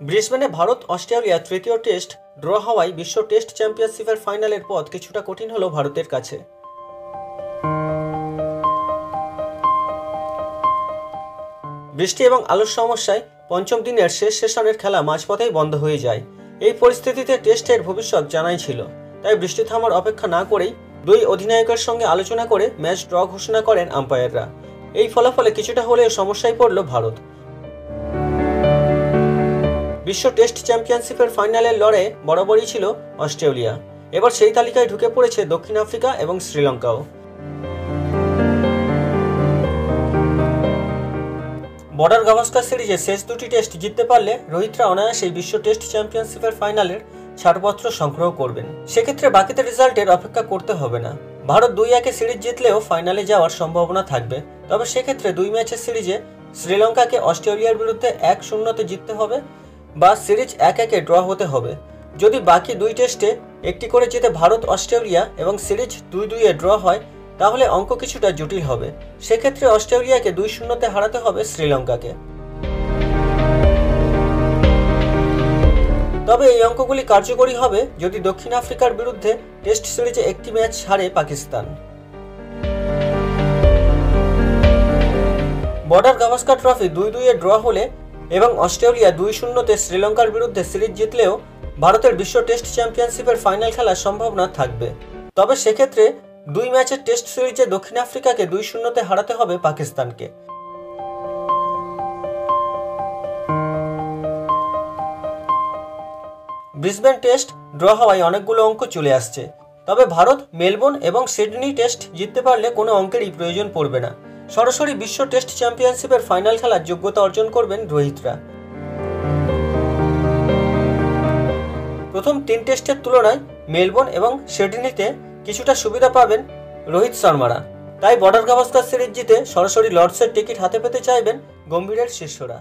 ব্রিসবেনে Bharat Australia তৃতীয় test draw হওয়ায় বিশ্ব টেস্ট চ্যাম্পিয়নশিপের ফাইনালের পথ কিছুটা কঠিন হলো ভারতের কাছে। বৃষ্টি এবং আলোর সমস্যায় পঞ্চম দিনের শেষ সেশনের খেলা মাঝপথেই বন্ধ হয়ে যায়। এই পরিস্থিতিতে টেস্টের ভবিষ্যৎ জানাই ছিল, তাই বৃষ্টি থামার অপেক্ষা না করেই দুই অধিনায়কের সঙ্গে আলোচনা করে ম্যাচ ড্র ঘোষণা করেন আম্পায়াররা। এই ফলাফলে কিছুটা হলেও সমস্যায় পড়ল ভারত। বিশ্ব টেস্ট চ্যাম্পিয়নশিপের ফাইনালের লড়াইয়ে বরাবরই ছিল অস্ট্রেলিয়া। এবার সেই তালিকায় ঢুকে পড়েছে দক্ষিণ আফ্রিকা এবং শ্রীলঙ্কাও। বর্ডার গাভাস্কার সিরিজে শেষ দুটি টেস্ট জিততে পারলে রোহিতরা অনায়াসেই বিশ্ব টেস্ট চ্যাম্পিয়নশিপের ফাইনালের ছাড়পত্র সংগ্রহ করবেন। সেক্ষেত্রে বাকিতে রেজাল্টের অপেক্ষা করতে হবে না। ভারত 2-1 সিরিজ জিতলেও ফাইনালে যাওয়ার সম্ভাবনা থাকবে। তবে সেক্ষেত্রে 2 ম্যাচের সিরিজে শ্রীলঙ্কাকে অস্ট্রেলিয়ার বিরুদ্ধে 1-0 জিততে হবে বা সিরিজ 1-1 ড্র হতে হবে। যদি বাকি 2 টেস্টে একটি করে জিতে ভারত অস্ট্রেলিয়া এবং সিরিজ 2-2 ড্র হয়, তাহলে অঙ্ক কিছুটা জটিল হবে। সেক্ষেত্রে অস্ট্রেলিয়াকে 2-0 হারাতে হবে শ্রীলঙ্কাকে। তবে এই অঙ্কগুলি কার্যকরী হবে যদি দক্ষিণ আফ্রিকার বিরুদ্ধে টেস্ট সিরিজে একটি ম্যাচ হারে Pakistan. Border Gavaskar trophy 2-2 draw হলে এবং অস্ট্রেলিয়া 2-0 শ্রীলঙ্কার বিরুদ্ধে সিরিজ জিতলেও ভারতের বিশ্ব টেস্ট চ্যাম্পিয়নশিপের ফাইনাল খেলার সম্ভাবনা থাকবে। তবে সেক্ষেত্রে 2 ম্যাচের টেস্ট সিরিজে দক্ষিণ আফ্রিকাকে 2-0 হারাতে হবে পাকিস্তানকে। ব্রিসবেন টেস্ট ড্র হওয়ায় অনেকগুলো অঙ্ক চলে আসছে। তবে ভারত মেলবোর্ন এবং সিডনি টেস্ট জিততে পারলে কোনো অঙ্কেরই প্রয়োজন পড়বে না। সরাসরি বিশ্ব টেস্ট চ্যাম্পিয়নশিপের ফাইনাল খেলার যোগ্যতা অর্জন করবেন রোহিতরা। প্রথম 3 টেস্টের তুলনায় মেলবোর্ন এবং সিডনিতে কিছুটা সুবিধা পাবেন রোহিত শর্মারা। তাই বর্ডার গাভাস্কার সিরিজ জিতে সরাসরি লর্ডসের টিকিট হাতে পেতে চাইবেন গম্ভীরের শিষ্যরা।